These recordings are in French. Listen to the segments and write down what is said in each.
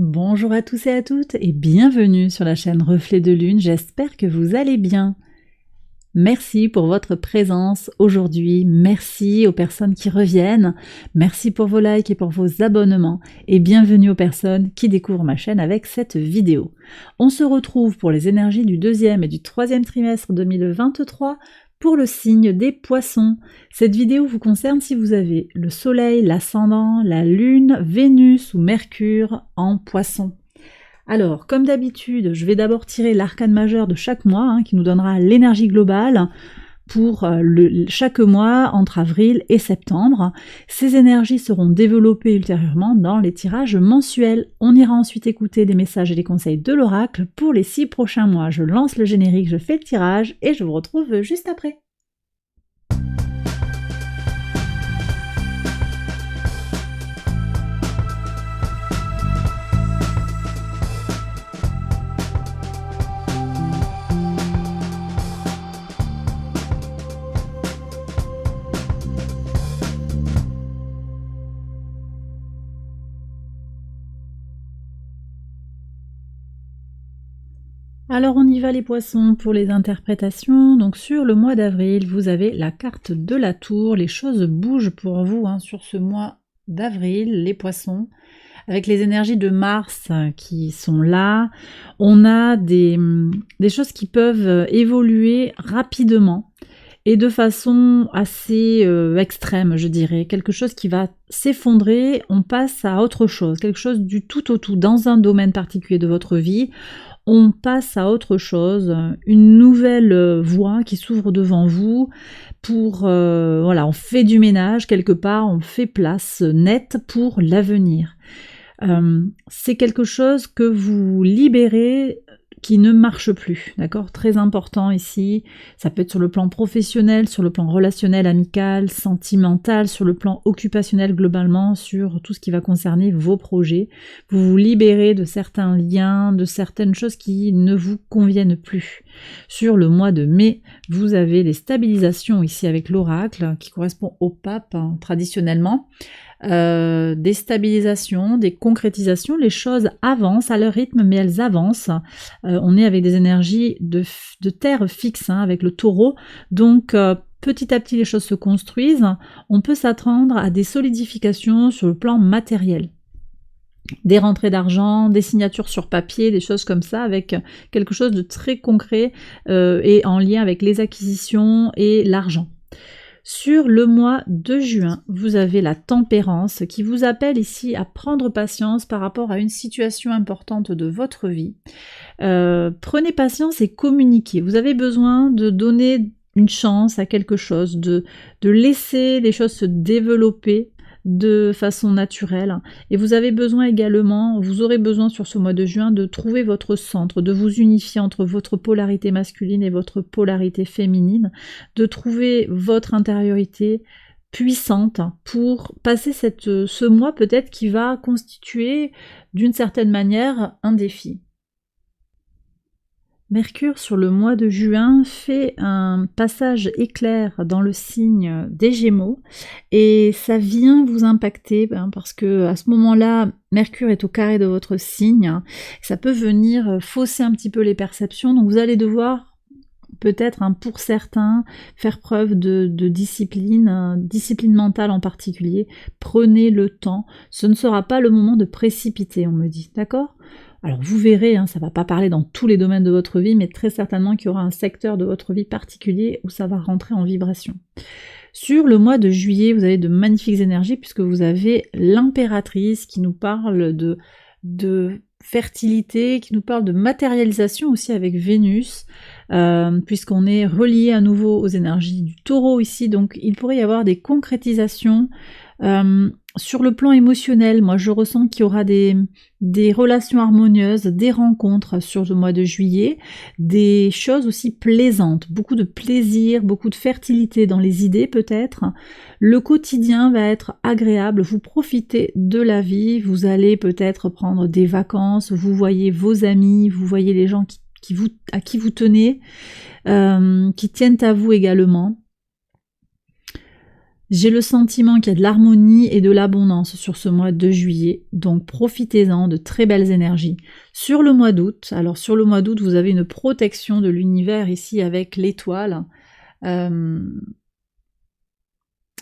Bonjour à tous et à toutes et bienvenue sur la chaîne Reflet de Lune, j'espère que vous allez bien. Merci pour votre présence aujourd'hui, merci aux personnes qui reviennent, merci pour vos likes et pour vos abonnements et bienvenue aux personnes qui découvrent ma chaîne avec cette vidéo. On se retrouve pour les énergies du deuxième et du troisième trimestre 2023 pour le signe des poissons. Cette vidéo vous concerne si vous avez le soleil, l'ascendant, la lune, Vénus ou Mercure en poisson. Alors, comme d'habitude, je vais d'abord tirer l'arcane majeur de chaque mois, qui nous donnera l'énergie globale pour chaque mois entre avril et septembre. Ces énergies seront développées ultérieurement dans les tirages mensuels. On ira ensuite écouter les messages et les conseils de l'oracle pour les 6 prochains mois. Je lance le générique, je fais le tirage et je vous retrouve juste après. Alors on y va les poissons pour les interprétations. Donc sur le mois d'avril, vous avez la carte de la tour. Les choses bougent pour vous sur ce mois d'avril, les poissons. Avec les énergies de Mars qui sont là, on a des choses qui peuvent évoluer rapidement et de façon assez extrême, je dirais. Quelque chose qui va s'effondrer, on passe à autre chose, quelque chose du tout au tout, dans un domaine particulier de votre vie. On passe à autre chose, une nouvelle voie qui s'ouvre devant vous pour, voilà, on fait du ménage quelque part, on fait place nette pour l'avenir. C'est quelque chose que vous libérez qui ne marche plus, d'accord? Très important ici, ça peut être sur le plan professionnel, sur le plan relationnel, amical, sentimental, sur le plan occupationnel globalement, sur tout ce qui va concerner vos projets. Vous vous libérez de certains liens, de certaines choses qui ne vous conviennent plus. Sur le mois de mai, vous avez des stabilisations ici avec l'oracle, qui correspond au pape traditionnellement. Des stabilisations, des concrétisations, les choses avancent à leur rythme mais elles avancent. On est avec des énergies de terre fixe avec le taureau, donc petit à petit les choses se construisent, on peut s'attendre à des solidifications sur le plan matériel. Des rentrées d'argent, des signatures sur papier, des choses comme ça, avec quelque chose de très concret et en lien avec les acquisitions et l'argent. Sur le mois de juin, vous avez la tempérance qui vous appelle ici à prendre patience par rapport à une situation importante de votre vie. Prenez patience et communiquez. Vous avez besoin de donner une chance à quelque chose, de laisser les choses se développer de façon naturelle, et vous avez besoin également, vous aurez besoin sur ce mois de juin de trouver votre centre, de vous unifier entre votre polarité masculine et votre polarité féminine, de trouver votre intériorité puissante pour passer ce mois peut-être qui va constituer d'une certaine manière un défi. Mercure sur le mois de juin fait un passage éclair dans le signe des Gémeaux et ça vient vous impacter parce que à ce moment-là, Mercure est au carré de votre signe, ça peut venir fausser un petit peu les perceptions, donc vous allez devoir peut-être pour certains faire preuve de discipline, discipline mentale en particulier. Prenez le temps, ce ne sera pas le moment de précipiter, on me dit, d'accord ? Alors vous verrez, ça ne va pas parler dans tous les domaines de votre vie, mais très certainement qu'il y aura un secteur de votre vie particulier où ça va rentrer en vibration. Sur le mois de juillet, vous avez de magnifiques énergies puisque vous avez l'impératrice qui nous parle de fertilité, qui nous parle de matérialisation aussi avec Vénus, puisqu'on est relié à nouveau aux énergies du taureau ici, donc il pourrait y avoir des concrétisations. Sur le plan émotionnel, moi je ressens qu'il y aura des relations harmonieuses, des rencontres sur le mois de juillet, des choses aussi plaisantes, beaucoup de plaisir, beaucoup de fertilité dans les idées peut-être. Le quotidien va être agréable, vous profitez de la vie, vous allez peut-être prendre des vacances, vous voyez vos amis, vous voyez les gens à qui vous tenez, qui tiennent à vous également. J'ai le sentiment qu'il y a de l'harmonie et de l'abondance sur ce mois de juillet, donc profitez-en, de très belles énergies. Sur le mois d'août, alors sur le mois d'août, vous avez une protection de l'univers ici avec l'étoile.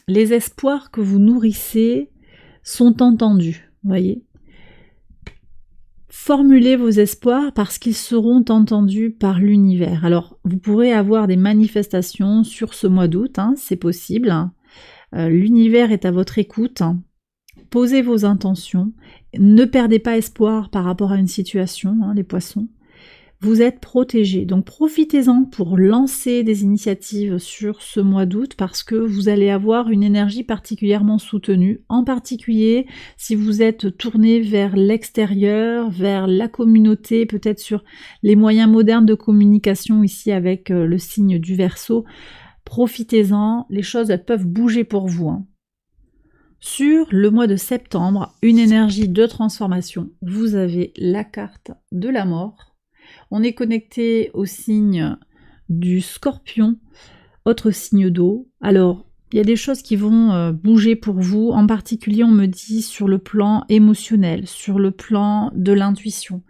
Les espoirs que vous nourrissez sont entendus, voyez. Formulez vos espoirs parce qu'ils seront entendus par l'univers. Alors, vous pourrez avoir des manifestations sur ce mois d'août, hein, c'est possible. L'univers est à votre écoute. Posez vos intentions. Ne perdez pas espoir par rapport à une situation, hein, les poissons. Vous êtes protégés. Donc profitez-en pour lancer des initiatives sur ce mois d'août parce que vous allez avoir une énergie particulièrement soutenue. En particulier si vous êtes tourné vers l'extérieur, vers la communauté, peut-être sur les moyens modernes de communication ici avec le signe du Verseau. Profitez-en, les choses elles peuvent bouger pour vous. Hein. Sur le mois de septembre, une énergie de transformation. Vous avez la carte de la mort. On est connecté au signe du Scorpion, autre signe d'eau. Alors, il y a des choses qui vont bouger pour vous. En particulier, on me dit sur le plan émotionnel, sur le plan de l'intuition.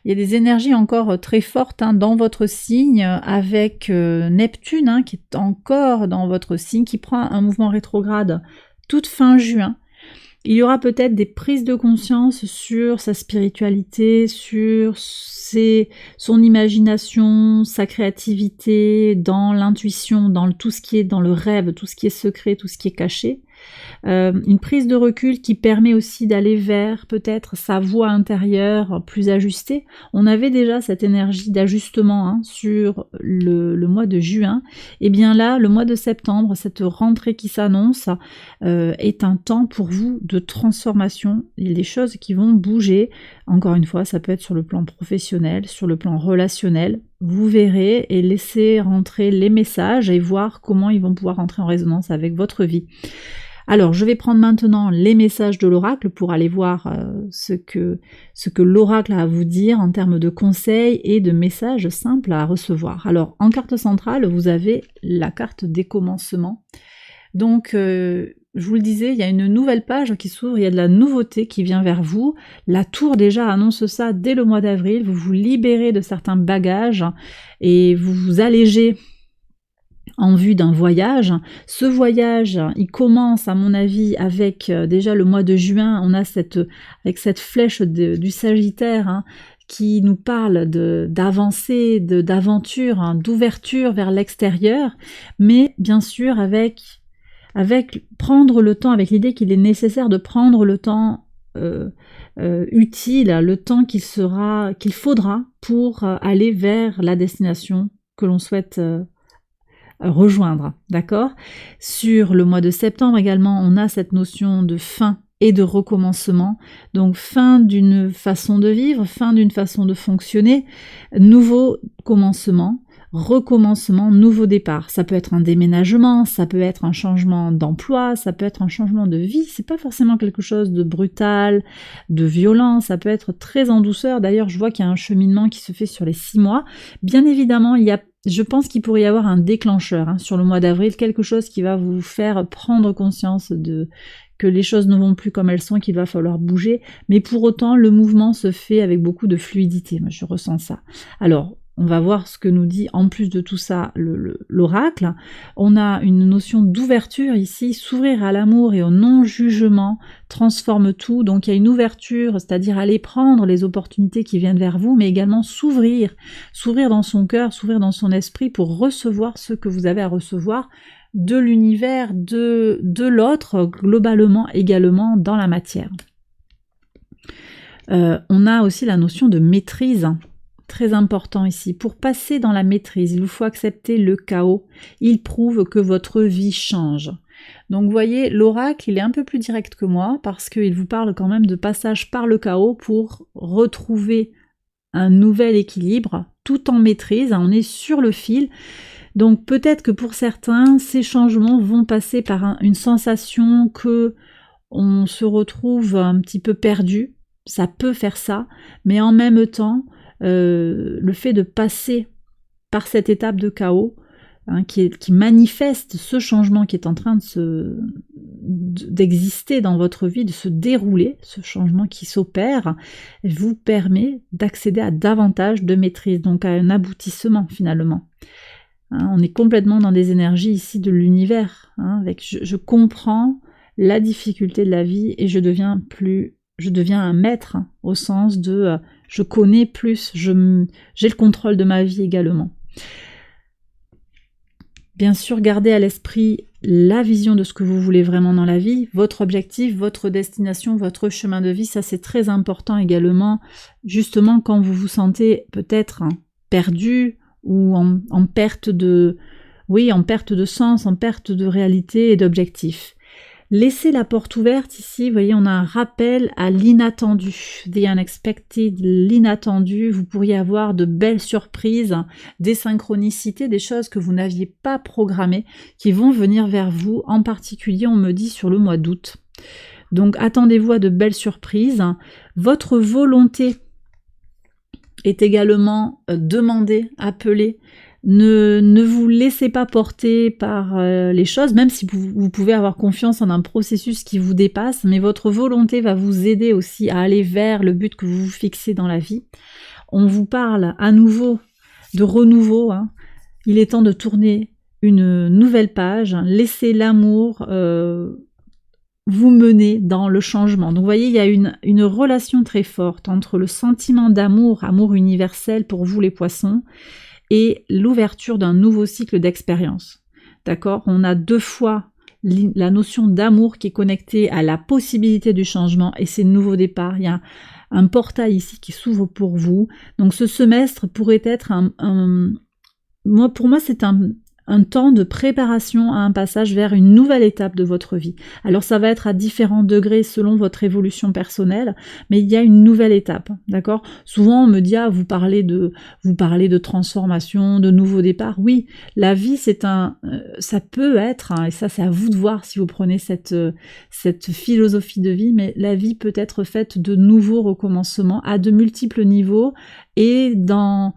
Il y a des énergies encore très fortes hein, dans votre signe avec Neptune hein, qui est encore dans votre signe, qui prend un mouvement rétrograde toute fin juin. Il y aura peut-être des prises de conscience sur sa spiritualité, sur son imagination, sa créativité, dans l'intuition, dans tout ce qui est dans le rêve, tout ce qui est secret, tout ce qui est caché. Une prise de recul qui permet aussi d'aller vers peut-être sa voix intérieure plus ajustée. On avait déjà cette énergie d'ajustement hein, sur le mois de juin. Et bien là, le mois de septembre, cette rentrée qui s'annonce est un temps pour vous de transformation. Il y a des choses qui vont bouger. Encore une fois, ça peut être sur le plan professionnel, sur le plan relationnel. Vous verrez et laissez rentrer les messages et voir comment ils vont pouvoir rentrer en résonance avec votre vie. Alors, je vais prendre maintenant les messages de l'oracle pour aller voir ce que l'oracle a à vous dire en termes de conseils et de messages simples à recevoir. Alors, en carte centrale, vous avez la carte des commencements. Donc, je vous le disais, il y a une nouvelle page qui s'ouvre, il y a de la nouveauté qui vient vers vous. La tour déjà annonce ça dès le mois d'avril, vous vous libérez de certains bagages et vous vous allégez en vue d'un voyage. Ce voyage, il commence à mon avis avec déjà le mois de juin, on a avec cette flèche du Sagittaire hein, qui nous parle d'avancée, d'aventure, hein, d'ouverture vers l'extérieur, mais bien sûr avec prendre le temps, avec l'idée qu'il est nécessaire de prendre le temps utile, le temps qu'il faudra pour aller vers la destination que l'on souhaite rejoindre, d'accord? Sur le mois de septembre également, on a cette notion de fin et de recommencement, donc fin d'une façon de vivre, fin d'une façon de fonctionner, nouveau commencement, recommencement, nouveau départ. Ça peut être un déménagement, ça peut être un changement d'emploi, ça peut être un changement de vie, c'est pas forcément quelque chose de brutal, de violent, ça peut être très en douceur. D'ailleurs, je vois qu'il y a un cheminement qui se fait sur les 6 mois. Bien évidemment, je pense qu'il pourrait y avoir un déclencheur hein, sur le mois d'avril, quelque chose qui va vous faire prendre conscience que les choses ne vont plus comme elles sont, qu'il va falloir bouger, mais pour autant, le mouvement se fait avec beaucoup de fluidité. Moi, je ressens ça. Alors, on va voir ce que nous dit en plus de tout ça l'oracle. On a une notion d'ouverture ici, s'ouvrir à l'amour et au non-jugement transforme tout. Donc il y a une ouverture, c'est-à-dire aller prendre les opportunités qui viennent vers vous, mais également s'ouvrir dans son cœur, s'ouvrir dans son esprit pour recevoir ce que vous avez à recevoir de l'univers, de l'autre, globalement également dans la matière. On a aussi la notion de maîtrise. Très important ici. Pour passer dans la maîtrise, il vous faut accepter le chaos. Il prouve que votre vie change. Donc vous voyez, l'oracle, il est un peu plus direct que moi parce qu'il vous parle quand même de passage par le chaos pour retrouver un nouvel équilibre tout en maîtrise. On est sur le fil. Donc peut-être que pour certains, ces changements vont passer par une sensation que on se retrouve un petit peu perdu. Ça peut faire ça, mais en même temps, le fait de passer par cette étape de chaos hein, qui manifeste ce changement qui est en train d'exister dans votre vie, de se dérouler, ce changement qui s'opère, vous permet d'accéder à davantage de maîtrise, donc à un aboutissement finalement. Hein, on est complètement dans des énergies ici de l'univers, hein, avec je comprends la difficulté de la vie et je deviens un maître, hein, au sens de je connais plus, j'ai le contrôle de ma vie également. Bien sûr, gardez à l'esprit la vision de ce que vous voulez vraiment dans la vie, votre objectif, votre destination, votre chemin de vie, ça c'est très important également, justement quand vous vous sentez peut-être perdu ou en perte de sens, en perte de réalité et d'objectif. Laissez la porte ouverte ici, vous voyez, on a un rappel à l'inattendu, the unexpected, l'inattendu, vous pourriez avoir de belles surprises, des synchronicités, des choses que vous n'aviez pas programmées, qui vont venir vers vous, en particulier on me dit sur le mois d'août. Donc attendez-vous à de belles surprises, votre volonté est également demandée, appelée. Ne vous laissez pas porter par les choses, même si vous pouvez avoir confiance en un processus qui vous dépasse, mais votre volonté va vous aider aussi à aller vers le but que vous vous fixez dans la vie. On vous parle à nouveau de renouveau, hein. Il est temps de tourner une nouvelle page, laissez l'amour vous mener dans le changement. Donc vous voyez, il y a une relation très forte entre le sentiment d'amour, amour universel pour vous les poissons, et l'ouverture d'un nouveau cycle d'expérience. D'accord ? On a deux fois la notion d'amour qui est connectée à la possibilité du changement et ces nouveaux départs. Il y a un portail ici qui s'ouvre pour vous. Donc ce semestre pourrait être pour moi c'est un temps de préparation à un passage vers une nouvelle étape de votre vie. Alors ça va être à différents degrés selon votre évolution personnelle, mais il y a une nouvelle étape, d'accord ? Souvent on me dit vous parlez de transformation, de nouveau départ. Oui, la vie ça peut être, et ça c'est à vous de voir si vous prenez cette philosophie de vie, mais la vie peut être faite de nouveaux recommencements à de multiples niveaux et dans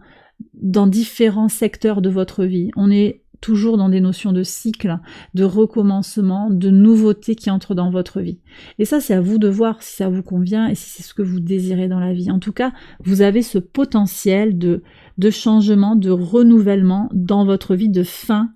différents secteurs de votre vie. On est toujours dans des notions de cycle, de recommencement, de nouveautés qui entrent dans votre vie. Et ça, c'est à vous de voir si ça vous convient et si c'est ce que vous désirez dans la vie. En tout cas, vous avez ce potentiel de changement, de renouvellement dans votre vie, de fin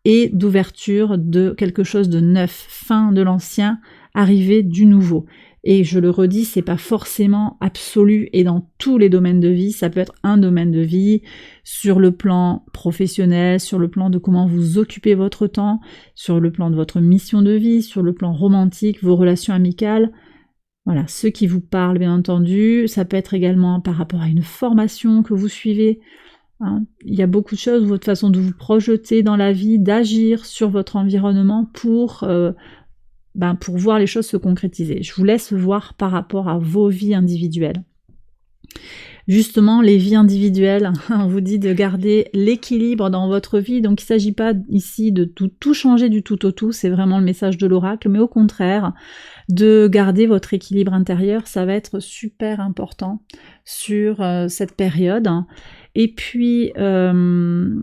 et d'ouverture de quelque chose de neuf, fin de l'ancien, arrivée du nouveau. Et je le redis, c'est pas forcément absolu et dans tous les domaines de vie, ça peut être un domaine de vie sur le plan professionnel, sur le plan de comment vous occupez votre temps, sur le plan de votre mission de vie, sur le plan romantique, vos relations amicales. Voilà, ceux qui vous parlent bien entendu, ça peut être également par rapport à une formation que vous suivez. Hein. Il y a beaucoup de choses, votre façon de vous projeter dans la vie, d'agir sur votre environnement pour voir les choses se concrétiser. Je vous laisse voir par rapport à vos vies individuelles. Justement, les vies individuelles, on vous dit de garder l'équilibre dans votre vie, donc il ne s'agit pas ici de tout changer du tout au tout, c'est vraiment le message de l'oracle, mais au contraire, de garder votre équilibre intérieur, ça va être super important sur cette période. Et puis, on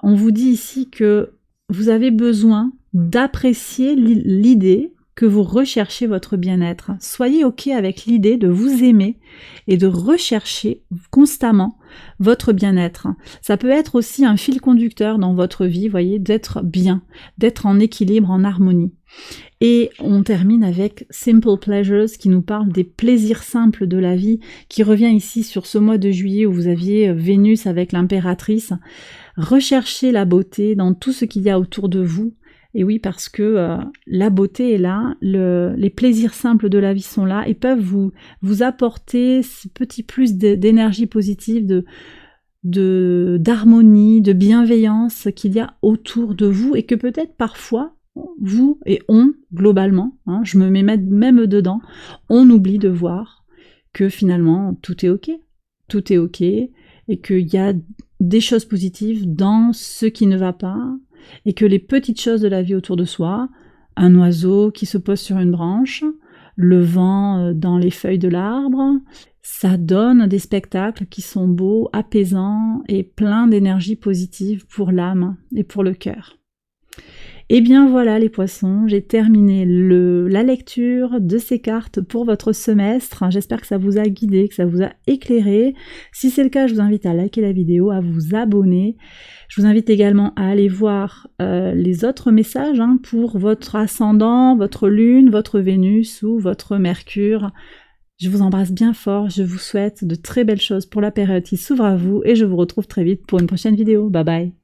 vous dit ici que vous avez besoin d'apprécier l'idée que vous recherchez votre bien-être. Soyez OK avec l'idée de vous aimer et de rechercher constamment votre bien-être. Ça peut être aussi un fil conducteur dans votre vie, voyez, d'être bien, d'être en équilibre, en harmonie. Et on termine avec Simple Pleasures qui nous parle des plaisirs simples de la vie, qui revient ici sur ce mois de juillet où vous aviez Vénus avec l'impératrice. Recherchez la beauté dans tout ce qu'il y a autour de vous. Et oui, parce que la beauté est là, les plaisirs simples de la vie sont là et peuvent vous apporter ce petit plus d'énergie positive, d'harmonie, de bienveillance qu'il y a autour de vous et que peut-être parfois, vous et on, globalement, hein, je me mets même dedans, on oublie de voir que finalement tout est ok. Tout est ok et qu'il y a des choses positives dans ce qui ne va pas et que les petites choses de la vie autour de soi, un oiseau qui se pose sur une branche, le vent dans les feuilles de l'arbre. Ça donne des spectacles qui sont beaux, apaisants et pleins d'énergie positive pour l'âme et pour le cœur. Et bien voilà les poissons, j'ai terminé la lecture de ces cartes pour votre semestre. J'espère que ça vous a guidé, que ça vous a éclairé. Si c'est le cas, je vous invite à liker la vidéo, à vous abonner. Je vous invite également à aller voir les autres messages pour votre ascendant, votre lune, votre Vénus ou votre Mercure. Je vous embrasse bien fort, je vous souhaite de très belles choses pour la période qui s'ouvre à vous et je vous retrouve très vite pour une prochaine vidéo. Bye bye!